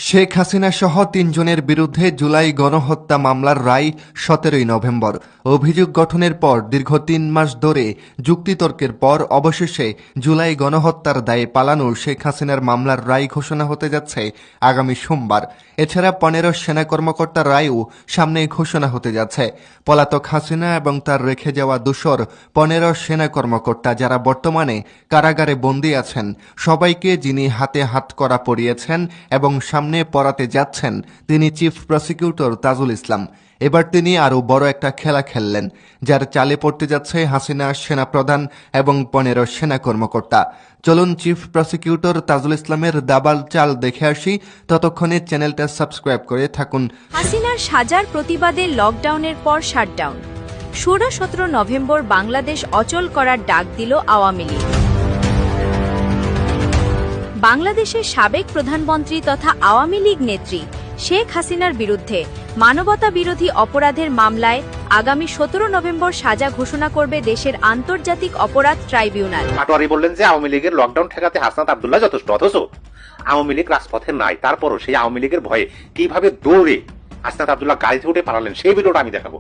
শেখ হাসিনা সহ ৩ জনের বিরুদ্ধে জুলাই গণহত্যা মামলার রায় ১৭ নভেম্বর। অভিযোগ গঠনের পর দীর্ঘ ৩ মাস ধরে যুক্তিতর্কের পর অবশেষে জুলাই গণহত্যার দায়ে পালানো শেখ হাসিনার মামলার রায় ঘোষণা হতে যাচ্ছে আগামী সোমবার। এছাড়া ১৫ সেনা কর্মকর্তার রায়ও সামনে ঘোষণা হতে যাচ্ছে। পলাতক হাসিনা এবং তার রেখে যাওয়া দোসর ১৫ সেনা কর্মকর্তা যারা বর্তমানে কারাগারে বন্দী আছেন, সবাইকে যিনি হাতে হাত করা পরিয়েছেন এবং সামনে পড়াতে যাচ্ছেন তিনি চিফ প্রসিকিউটর তাজুল ইসলাম। এবার তিনি আরও বড় একটা খেলা খেললেন, যার চালে পড়তে যাচ্ছে হাসিনা, সেনাপ্রধান এবং ১৫ সেনা কর্মকর্তা। চলুন চিফ প্রসিকিউটর তাজুল ইসলামের দাবাল চাল দেখে আসি। ততক্ষণে চ্যানেলটা সাবস্ক্রাইব করে থাকুন। হাসিনার সাজার প্রতিবাদে লকডাউনের পর শাটডাউন। ১৬-১৭ নভেম্বর বাংলাদেশ অচল করার ডাক দিল আওয়ামী লীগ। বাংলাদেশের সাবেক প্রধানমন্ত্রী তথা আওয়ামী লীগ নেত্রী শেখ হাসিনার বিরুদ্ধে মানবতা বিরোধী অপরাধের মামলায় আগামী ১৭ নভেম্বর সাজা ঘোষণা করবে দেশের আন্তর্জাতিক অপরাধ ট্রাইব্যুনাল। পাটোয়ারি বললেন যে আওয়ামী লীগের লকডাউন ঠেকাতে হাসনাত আব্দুল্লাহ যথেষ্ট, অথচ আওয়ামী লীগ রাজপথে নাই। তারপরও সেই আওয়ামী লীগের ভয়ে কিভাবে দৌড়ে হাসনাত আব্দুল্লাহ গাড়িতে উঠে পালালেন সেই ভিডিওটা আমি দেখাবো।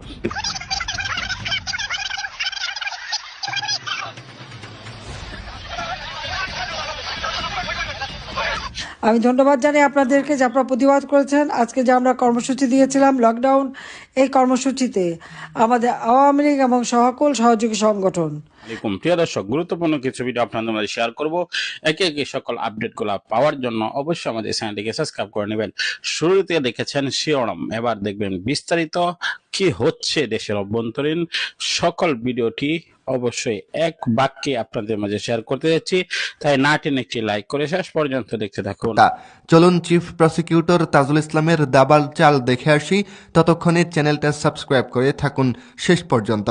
আমি ধন্যবাদ জানাই আপনাদেরকে যে আপনারা প্রতিবাদ করেছেন। আজকে যে আমরা কর্মসূচি দিয়েছিলাম লকডাউন, এই কর্মসূচিতে আমাদের আওয়ামী লীগ এবং সকল সহযোগী সংগঠন প্রিয় দর্শক, গুরুত্বপূর্ণ কিছু ভিডিও আপনাদের মাঝে শেয়ার করব। একে একে সকল আপডেটগুলো পাওয়ার জন্য অবশ্যই আমাদের চ্যানেলটিকে সাবস্ক্রাইব করে নেবেন। শুরুতে দেখেছেন শিরোনাম, এবার দেখবেন বিস্তারিত কি হচ্ছে দেশের অভ্যন্তরীণ। সকল ভিডিওটি অবশ্যই এক বাক্যে আপনাদের মাঝে শেয়ার করতে যাচ্ছি, তাই না টেনে একটি লাইক করে শেষ পর্যন্ত দেখতে থাকুন। চলুন চিফ প্রসিকিউটর তাজুল ইসলামের দাবাল চাল দেখে আসি। ততক্ষণে চ্যানেলটা সাবস্ক্রাইব করে থাকুন শেষ পর্যন্ত।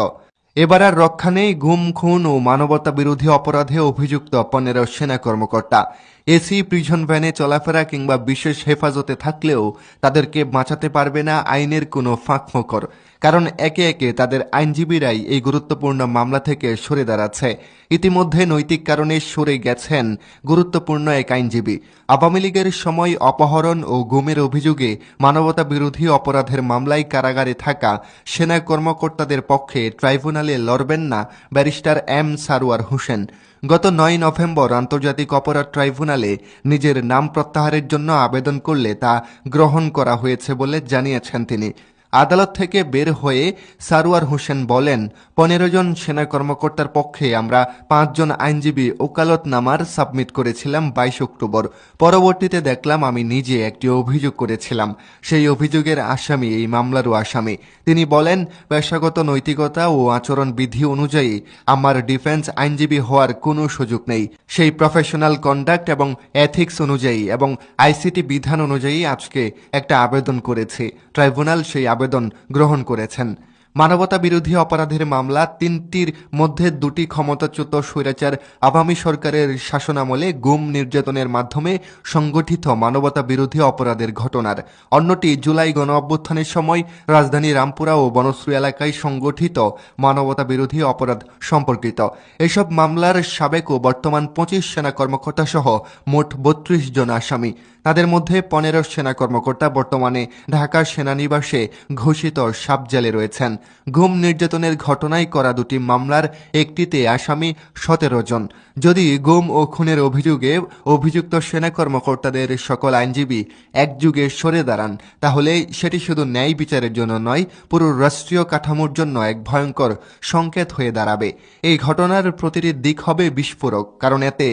এবার আর রক্ষা নেই গুম, খুন ও মানবতা বিরোধী অপরাধে অভিযুক্ত ১৫ সেনা কর্মকর্তা। এসি প্রিজন ভ্যানে চলাফেরা কিংবা বিশেষ হেফাজতে থাকলেও তাদেরকে বাঁচাতে পারবে না আইনের কোনো ফাঁকফোকর, কারণ একে একে তাদের আইনজীবীরাই এই গুরুত্বপূর্ণ মামলা থেকে সরে দাঁড়াচ্ছে। ইতিমধ্যে নৈতিক কারণে সরে গেছেন গুরুত্বপূর্ণ এক আইনজীবী। আওয়ামী লীগের সময় অপহরণ ও গুমের অভিযোগে মানবতা বিরোধী অপরাধের মামলায় কারাগারে থাকা সেনা কর্মকর্তাদের পক্ষে ট্রাইব্যুনালে লড়বেন না ব্যারিস্টার এম সারোয়ার হোসেন। গত ৯ নভেম্বর আন্তর্জাতিক অপরাধ ট্রাইব্যুনালে নিজের নাম প্রত্যাহারের জন্য আবেদন করলে তা গ্রহণ করা হয়েছে বলে জানিয়েছেন তিনি। আদালত থেকে বের হয়ে সারোয়ার হোসেন বলেন, ১৫ জন সেনা কর্মকর্তার পক্ষে আমরা ৫ জন আইনজীবী ওকালতনামার সাবমিট করেছিলাম ২২ অক্টোবর। পরবর্তীতে দেখলাম আমি নিজে একটি অভিযোগ করেছিলাম, সেই অভিযোগের আসামি এই মামলারও আসামি। তিনি বলেন, পেশাগত নৈতিকতা ও আচরণ বিধি অনুযায়ী আমার ডিফেন্স আইনজীবী হওয়ার কোনো সুযোগ নেই। সেই প্রফেশনাল কন্ডাক্ট এবং এথিক্স অনুযায়ী এবং আইসিটি বিধান অনুযায়ী আজকে একটা আবেদন করেছি। ট্রাইব্যুনাল সেই আবেদন গ্রহণ করেছেন। মানবতা বিরোধী অপরাধের মামলা ৩টির মধ্যে ২টি ক্ষমতাচ্যুত স্বৈরাচার আওয়ামী সরকারের শাসনামলে গুম, নির্যাতনের মাধ্যমে সংগঠিত মানবতা বিরোধী অপরাধের ঘটনার, অন্যটি জুলাই গণ অভ্যুত্থানের সময় রাজধানী রামপুরা ও বনশ্রী এলাকায় সংগঠিত মানবতা বিরোধী অপরাধ সম্পর্কিত। এসব মামলার সাবেক ও বর্তমান ২৫ সেনা কর্মকর্তা সহ মোট ৩২ জন আসামি। তাদের মধ্যে ১৫ সেনা কর্মকর্তা বর্তমানে ঢাকা সেনানিবাসে ঘোষিত সাবজেলে রয়েছেন। গুম, নির্যাতনের ঘটনায় করা ২টি মামলার একটিতে আসামি ১৭ জন। যদি গুম ও খুনের অভিযোগে অভিযুক্ত সেনা কর্মকর্তাদের সকল আইনজীবী একযুগে সরে দাঁড়ান, তাহলে সেটি শুধু ন্যায় বিচারের জন্য নয়, পুরো রাষ্ট্রীয় কাঠামোর জন্য এক ভয়ঙ্কর সংকেত হয়ে দাঁড়াবে। এই ঘটনার প্রতিটি দিক হবে বিস্ফোরক, কারণ এতে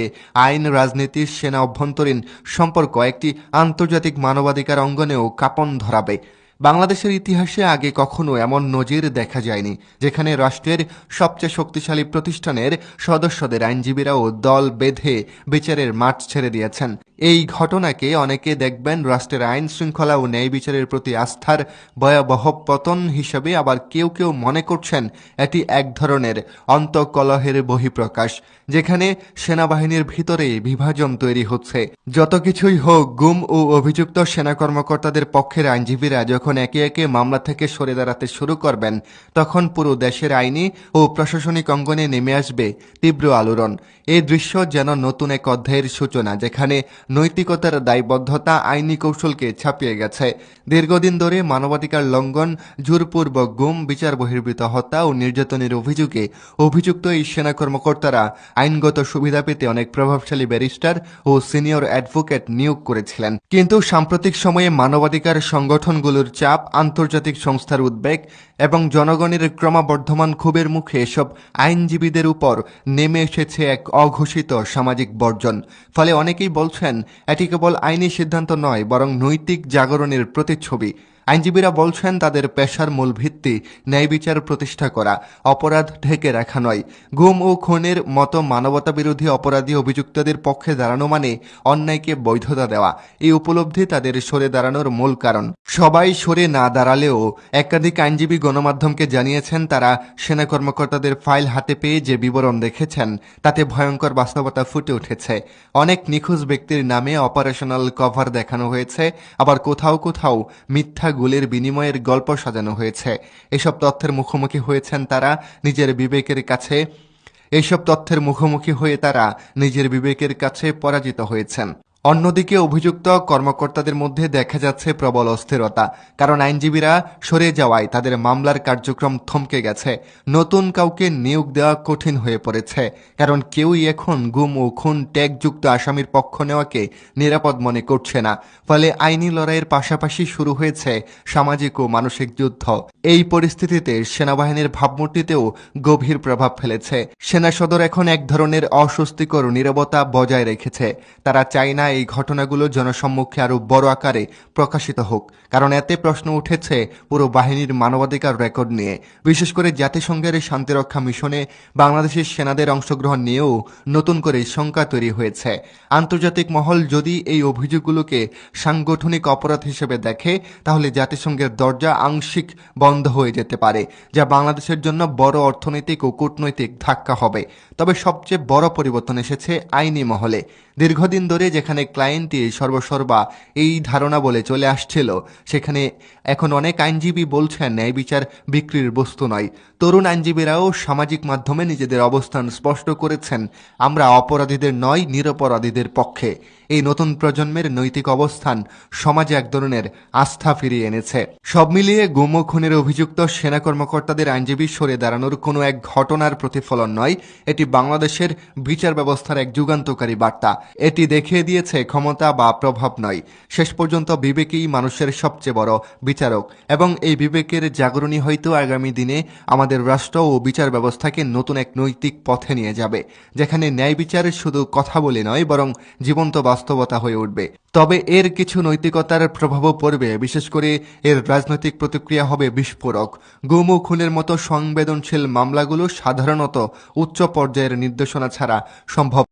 আইন, রাজনীতি, সেনা অভ্যন্তরীণ সম্পর্ক একটি আন্তর্জাতিক মানবাধিকার অঙ্গনেও কাঁপন ধরাবে। বাংলাদেশের ইতিহাসে আগে কখনো এমন নজির দেখা যায়নি, যেখানে রাষ্ট্রের সবচেয়ে শক্তিশালী প্রতিষ্ঠানের সদস্যদের আইনজীবীরাও দল বেঁধে বিচারের মাঠ ছেড়ে দিয়েছেন। এই ঘটনাকে অনেকে দেখবেন রাষ্ট্রের আইন শৃঙ্খলা ও ন্যায় বিচারের প্রতি আস্থার ভয়াবহ পতন হিসেবে, আবার কেউ কেউ মনে করছেন এটি এক ধরনের অন্তঃকলহের বহিঃপ্রকাশ, যেখানে সেনাবাহিনীর ভিতরে বিভাজন তৈরি হচ্ছে। যত কিছুই হোক, গুম ও অভিযুক্ত সেনা কর্মকর্তাদের পক্ষের আইনজীবীরা যখন যখন একে একে মামলা থেকে সরে দাঁড়াতে শুরু করবেন, তখন পুরো দেশের আইনি ও প্রশাসনিক অঙ্গনে নেমে আসবে তীব্র আলোড়ন। এই দৃশ্য যেন নতুন এক অধ্যায়ের সূচনা, যেখানে নৈতিকতার দায়বদ্ধতা আইনি কৌশলকে ছাপিয়ে গেছে। দীর্ঘদিন ধরে মানবাধিকার লঙ্ঘন, জোরপূর্বক গুম, বিচার বহির্ভূত হত্যা ও নির্যাতনের অভিযোগে অভিযুক্ত এই সেনা কর্মকর্তারা আইনগত সুবিধা পেতে অনেক প্রভাবশালী ব্যারিস্টার ও সিনিয়র অ্যাডভোকেট নিয়োগ করেছিলেন। কিন্তু সাম্প্রতিক সময়ে মানবাধিকার সংগঠনগুলোর চাপ, আন্তর্জাতিক সংস্থার উদ্বেগ এবং জনগণের ক্রমবর্ধমান ক্ষোভের মুখে এসব আইনজীবীদের উপর নেমে এসেছে এক অঘোষিত সামাজিক বর্জন। ফলে অনেকেই বলছেন এটি কেবল আইনি সিদ্ধান্ত নয়, বরং নৈতিক জাগরণের প্রতিচ্ছবি। আইনজীবীরা বলছেন তাদের পেশার মূল ভিত্তি ন্যায় বিচার প্রতিষ্ঠা করা, অপরাধ ঢেকে রাখা নয়। গুম ও খুনের মতো মানবতাবিরোধী অপরাধী অভিযুক্তদের পক্ষে দাঁড়ানো মানে অন্যায়কে বৈধতা দেওয়া। এই উপলব্ধি তাদের সরে দাঁড়ানোর মূল কারণ। সবাই সরে না দাঁড়ালেও একাধিক আইনজীবী গণমাধ্যমকে জানিয়েছেন তারা সেনা কর্মকর্তাদের ফাইল হাতে পেয়ে যে বিবরণ দেখেছেন তাতে ভয়ঙ্কর বাস্তবতা ফুটে উঠেছে। অনেক নিখোঁজ ব্যক্তির নামে অপারেশনাল কভার দেখানো হয়েছে, আবার কোথাও কোথাও মিথ্যা গুলির বিনিময়ের গল্প সাজানো হয়েছে। এসব তথ্যের মুখোমুখি হয়েছেন তারা নিজের বিবেকের কাছে নিজের বিবেকের কাছে পরাজিত হয়েছেন। অন্যদিকে অভিযুক্ত কর্মকর্তাদের মধ্যে দেখা যাচ্ছে প্রবল অস্থিরতা, কারণ আইনজীবীরা সরে যাওয়ায় তাদের মামলার কার্যক্রম থমকে গেছে। নতুন কাউকে নিয়োগ দেওয়া কঠিন হয়ে পড়েছে, কারণ কেউই এখন গুম ও খুন ট্যাগযুক্ত আসামির পক্ষ নেওয়াকে নিরাপদ মনে করছে না। ফলে আইনি লড়াইয়ের পাশাপাশি শুরু হয়েছে সামাজিক ও মানসিক যুদ্ধ। এই পরিস্থিতিতে সেনাবাহিনীর ভাবমূর্তিতেও গভীর প্রভাব ফেলেছে। সেনা সদর এখন এক ধরনের অস্বস্তিকর নীরবতা বজায় রেখেছে। তারা চায় না এই ঘটনাগুলো জনসম্মুখে আরো বড় আকারে প্রকাশিত হোক, কারণ এতে প্রশ্ন উঠেছে পুরো বাহিনীর মানবাধিকার রেকর্ড নিয়ে। বিশেষ করে জাতিসংঘের শান্তিরক্ষা মিশনে বাংলাদেশের সেনাদের অংশগ্রহণ নিয়েও নতুন করে শঙ্কা তৈরি হয়েছে। আন্তর্জাতিক মহল যদি এই অভিযোগগুলোকে সাংগঠনিক অপরাধ হিসেবে দেখে, তাহলে জাতিসংঘের দরজা আংশিক বন্ধ হয়ে যেতে পারে, যা বাংলাদেশের জন্য বড় অর্থনৈতিক ও কূটনৈতিক ধাক্কা হবে। তবে সবচেয়ে বড় পরিবর্তন এসেছে আইনি মহলে। দীর্ঘদিন ধরে যেখানে ক্লায়েন্টই সর্বসর্বা এই ধারণা বলে চলে আসছিল, সেখানে এখন অনেক আইনজীবী বলছেন ন্যায় বিচার বিক্রির বস্তু নয়। তরুণ আইনজীবীরাও সামাজিক মাধ্যমে নিজেদের অবস্থান স্পষ্ট করেছেন, আমরা অপরাধীদের নয়, নিরপরাধীদের পক্ষে। এই নতুন প্রজন্মের নৈতিক অবস্থান সমাজে এক ধরনের আস্থা ফিরিয়ে এনেছে। সব মিলিয়ে গুম ও খুনের অভিযুক্ত সেনা কর্মকর্তাদের আইনজীবী সরে দাঁড়ানোর কোনো এক ঘটনার প্রতিফলন নয়, এটি বাংলাদেশের বিচার ব্যবস্থার এক যুগান্তকারী বার্তা। এটি দেখিয়ে দিয়েছে ক্ষমতা বা প্রভাব নয়, শেষ পর্যন্ত বিবেকই মানুষের সবচেয়ে বড় বিচারক। এবং এই বিবেকের জাগরণই হয়তো আগামী দিনে আমাদের রাষ্ট্র ও বিচার ব্যবস্থাকে নতুন এক নৈতিক পথে নিয়ে যাবে, যেখানে ন্যায় বিচার শুধু কথা বলে নয়, বরং জীবন্ত বাস্তবতা হয়ে উঠবে। তবে এর কিছু নৈতিকতার প্রভাবও পড়বে, বিশেষ করে এর রাজনৈতিক প্রতিক্রিয়া হবে বিস্ফোরক। গুম ও খুনের মতো সংবেদনশীল মামলাগুলো সাধারণত উচ্চ পর্যায়ের নির্দেশনা ছাড়া সম্ভব